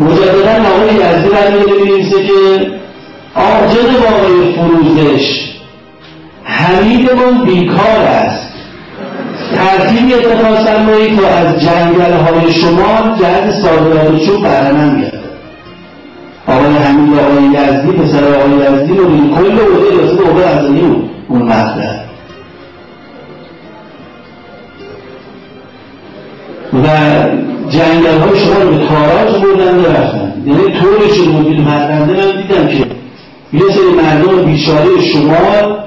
مجددا آقای یزدی برمیگرده می‌نویسه که جناب آقای فروزش، حمیدمان بیکار است، ترتیبی اتخاذ فرمایید تا از جنگل‌های شما جهت صادرات چوب بهره‌مند گردد. آقای حمید و آقای یزدی، پسر آقای یزدی رو کل عهده ریاست اوبر ارزانی بود اون مقطع و جنگل‌های شما رو به تاراج بردن و رفتن. یعنی طوری شد مدیر مردنده من دیدم که یه سری مردم بیچاره شمال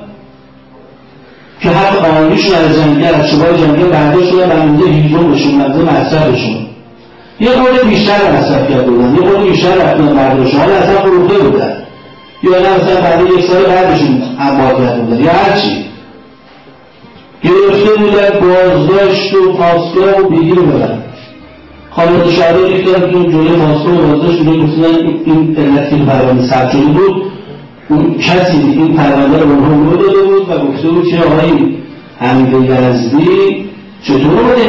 که حق قانونیشون از جنگل، از شبای جنگل برداشت شدن برنده هیزم بشون، برنده مصرفشون یه خورده بیشتر مصرف کرده بودن، یه خورده بیشتر رفتن برداشتشون، حالا اصلا فروخته بودن یا نه مثلا بعد یک سال بعدشون انبار کرده بودن یا هرچی گرفته بودن، بازداشت و پاسگاه و بگیر بودن. خانواده شهردار یک دارم که جلوی پاسگاه و بازداشت بودن گفتن این علت که پرونده ثبت شده بود، اون کسی این پرونده رو اونها رو داده بود و گفته بود که آقای حمید یزدی چطور بود این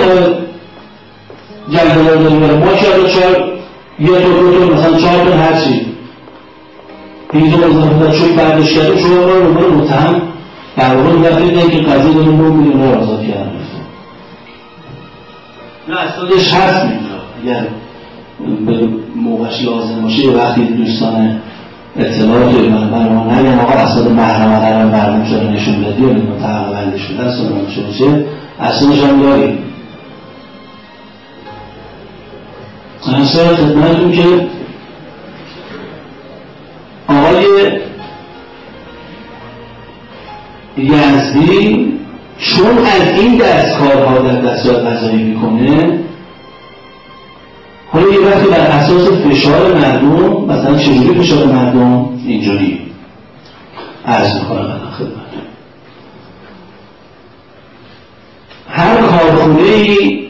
جنگل‌ها رو داریم برای ما که حالا یه طور دو طور مثلا 4 تن هرچی این طور اضافه داد شوی برداشت کرده شما رو متهم در واقع می‌گفتید که قضیه داریم 9 میلیون رو آزاد کردن. نه اسنادش هست اینجا، اگر به موقعش لازم باشه یه وقتی دوستان اطلاعات رو برای ما نگم آقا اسناد محرمانه رو مردم شده نشون دادی یا متهم بندی شده اسناد باشه اسنادش هم داریم. اصلا خدمتون که آقای یزدی چون از این دستکارها در دستگاه قضایی میکنه، حالا یه وقتی بر اساس فشار مردم، مثلا چجوری فشار مردم اینجوری عرض میکنم الان خدمتون. هر کارخونه‌ای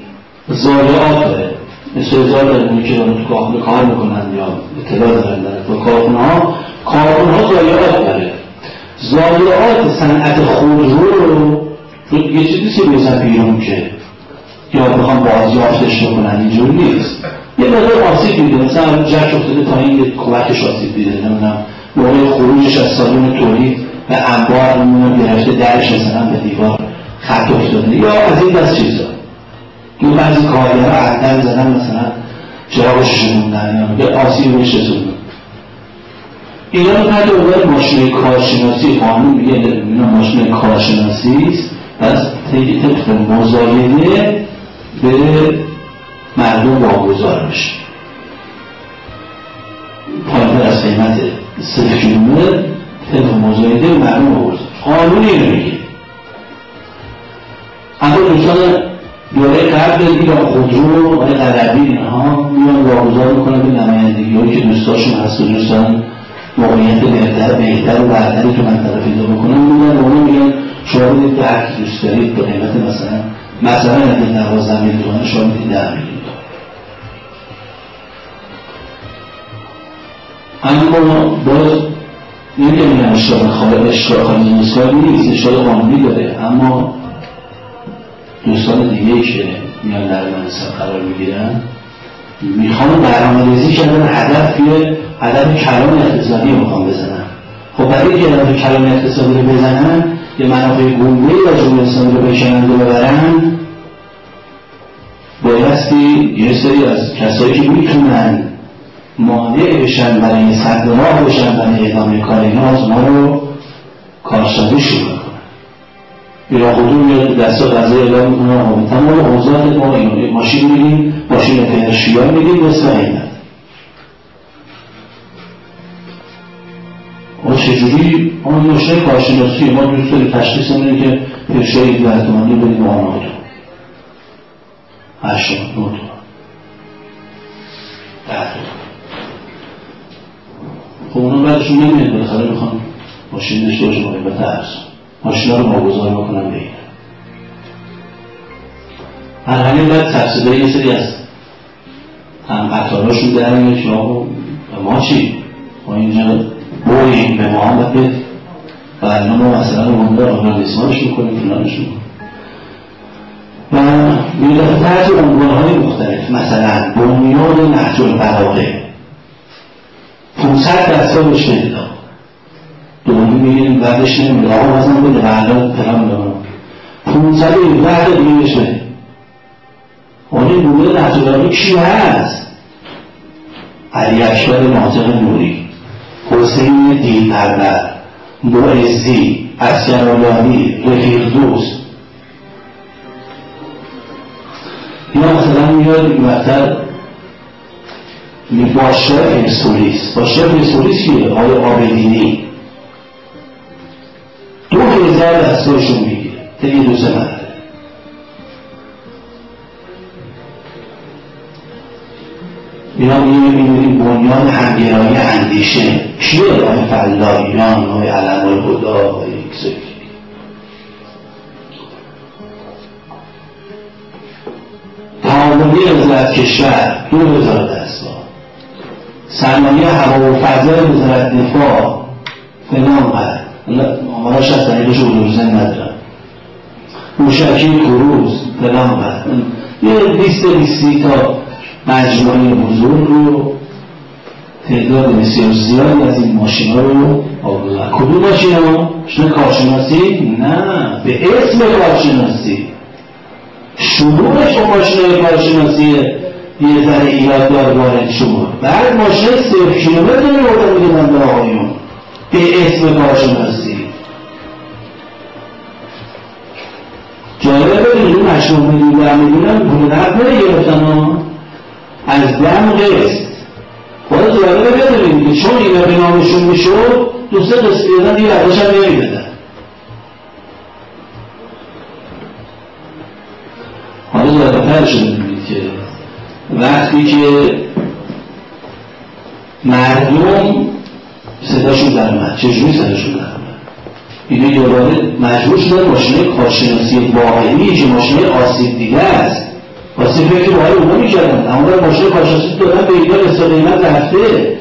ضایعات داره، مثل هزار داریم که تو کارخونه کار میکنن یا اطلاع دارن در کارخونه ضایعات داره. ضایعات صنعت خودرو رو یه چیزی که بیزن بیرون که یا بخوام بازیافتش بکنن اینجور نیست. یه مقدار آسیب دیده، مثلا جک افتاده تا این کمکش آسیب دیده، نمیدونم موقع خروجش از سالن تولید و انبار نمیدونم گرفته درش مثلا به دیوار خط افتاده یا از این دست چیزا. این بعضی کارگرها عدن زدن مثلا چراغش شموندن یا به آسیبش رسوندن. اینا رو تحت عنوان ماشین کارشناسی قانون میگه اینا ماشین کارشناسی است، پس طبق مزایده به مردم واگذار میشه. پایین‌تر از قیمت 0 کیلومتر طبق مزایده به مردم واگذار. قانون اینو میگه. اما دوستان دوره قبل ایران خودرو آقای غربی اینها میان واگذار میکنن به نمایندگی‌هایی که دوستاشون هست و دوستان موقعیت بهتر و برتری تو منطقه پیدا بکنن میگن شما بدید که هر کی دوست دارید به قیمت مثلا اگه 12 میلیون تومان شما بدید 10 میلیون تومان. اما باز نمیگم اشکال خارجی نیستگاه نیست، اشکال قانونی داره، اما دوستان دیگه که میان در منصب قرار میگیرن میخوان برنامه‌ریزی کردن هدف کلان اقتصادی میخوان بزنن. خب برای اینکه هدف کلان اقتصادی رو بزنن یه منافع گونه‌ای و جمهوری اسلامی رو بکنند و ببرن، بایستی یه سری از کسایی که میتونن مانع بشن برای سد راه بشن برای ادامه کار اینا از ما رو کارشناسی شروع کنن. ایران خودرو میاد دستا قضایی اعلام میکنن تمام اوضاع ما اینو ماشین میگیم، ماشین پرشیال میگیم مثل اینه. ما چجوری اون ماشین کارشناسی ما دوست داریم تشخیص بدیم که پرشیال یک ورتمانی بدیم با آنها 8 9 10 خب اونا بعدشون نمیاد بالاخره میخوان ماشین داشته باشه با قیمت ارز، ماشین ها رو واگذار بکنن به این. هر همین باید سبسیده یه سری از هم قطاراشون در میاد که آقا ما چی؟ ما اینجا بوییم به ما هم باید و الان ما مثلا رو مونده آنالیزمانش میکنیم فلانش میکنیم و میلاد تحت عنوانهای مختلف، مثلا بنیاد نهج البلاغه 500 بهش بدید دومی میگیریم بعدش نمیده آقا مثلا بده بعدا پلان دارم 517 دیگه بهش بدید. این گروه نتوجانی کی هست؟ علی اکبر ناطق نوری، حسین دیپرور، معزی، اسگرآبادی، رفیق دوست. اینا مثلا میاد این وقتر باشگاه پرسپولیس. باشگاه پرسپولیس کیه؟ آقای آبدینی 2000 دستاشون میگیره طی 2 سه. اینا میبینیم بنیان همگرایی اندیشه کیه؟ آقای فلاحیان، آقای علم‌الهدی، آقای ایکسوکی. تعاملی وزارت کشور 2000 دستگاه، سرمایه هوا و فضای وزارت دفاع فلان قدر، آماراش هست دقیقش اولوزن ندارم، موشکی کروز فلان قدر. یه لیستی تا مجموعه بزرگ رو تعداد بسیار زیادی از این ماشین ها رو آوردن. کدوم ماشین ها؟ شما کارشناسی؟ نه، به اسم کارشناسی. شروعش با ماشین های کارشناسی یه ذره ایراد دار وارد شد. بعد ماشین 0 کیلومتر رو بردن میدن به آقایون به اسم کارشناسی. جالبه ببینید 8 میلیون در میلیون پول نقد نگرفتن ها از دم قسط. باید جالبه بدونیم که چون اینا به نامشون میشد 2-3 قسط بیادن دیگه برداشت هم نمیدادن. حالا جالبتر شده میبینید که وقتی که مردم صداشون در اومد، چجوری صداشون در اومد؟ اینه دوباره مجبور شدن ماشینه کارشناسی واقعی که ماشینه آسیب دیگه است. واسه فکر باید اونا میکردن، اما در ماشین کارشناسی دادن به اینا رسال قیمت رفته.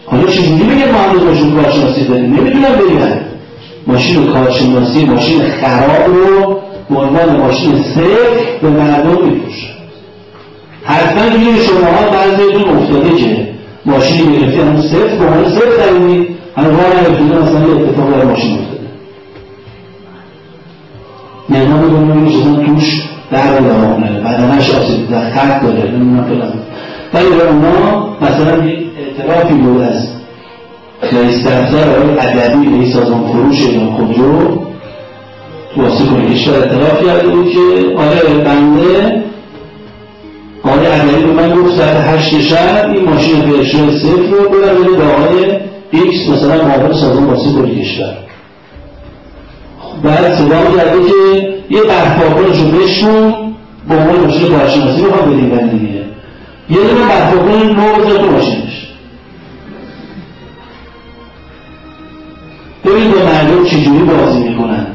حالا چجوری بگه ما هم ماشین کارشناسی داریم؟ نمیدونم بگن ماشین کارشناسی ماشین خراب رو به عنوان ماشین صفر به مردم میفروشن. حتما دیگه شماها بعضیتون افتاده که ماشین گرفتی همون صفر به عنوان صفر دارید، همه وارد نرفتیده مثلا یه اتفاق برای ماشین افتاده نگاه میکنم میشدن توش در دارونه بدنش آسیب در خط داره نمیدونم فلان. ولی به اونا مثلا یک اعترافی بود از رئیس دفتر آقای ادبی رئیس سازمان فروش اعلام خودرو تو واسه کنه کشور اعتراف کرده بود که آره بنده آقای ادبی به من گفت ساعت 8 شب این ماشین به اشتراک صفر رو ببرید به آقای ایکس مثلا معاون سازمان واسه کنه کشور. بعد صدا کرده که یه برپاکنش رو بشون با عنوان ماشین کارشناسی رو هم بدیم بندیگه یه دونه برپاکن نو بذار تو ماشینش. ببینید با مردم چجوری بازی میکنن،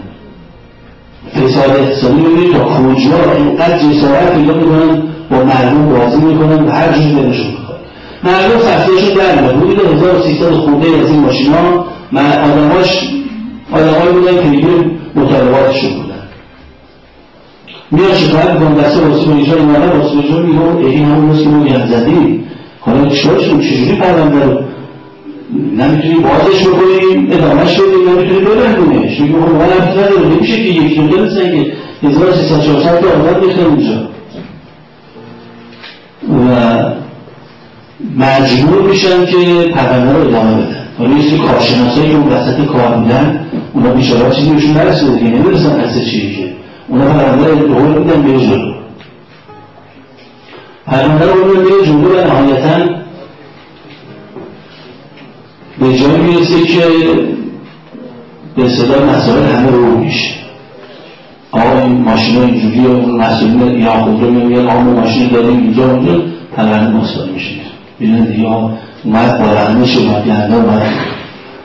فساد اقتصادی ببینید تا کجا اینقدر جسارت پیدا میکنن با مردم بازی میکنن و هر جوری دلشون میخواد. مردم سختیشون در میاد. بودید 1300 خورده از این ماشین ها آدمایی بودن که دیگه مطالباتشون بودن میاد شکایت میکنم دسته واسه اینجا ایماده واسه اینجا میگم این همون روز که ما گند زدیم حالا چجوری پرونده رو نمیتونی بازش بکنیم ادامهش بدیم نمیتونی ببندونش میگم ما نفت نداره نمیشه که یک نوده مثلا که 1300 تا آدم میخواه اینجا و مجبور میشن که پرونده رو ادامه بدن. ولی یه کارشناسایی که اون وسط کار میدن اونا بیچاره چیزی بهشون نرسیده دیگه نمیرسن اصل چیزی که اونا پرونده رو دور میدن به جلو پرونده رو میدن به جلو و نهایتا به جایی میرسه که به صدا مسائل همه رو میشه. آقا این ماشین ها اینجوری و اون مسئولین ایران خودرو میگن آقا ما ماشین داریم اینجا اونجا پرونده مصادره میشه. ببینید دیگه اومد بارنده شد اومد گنده اومد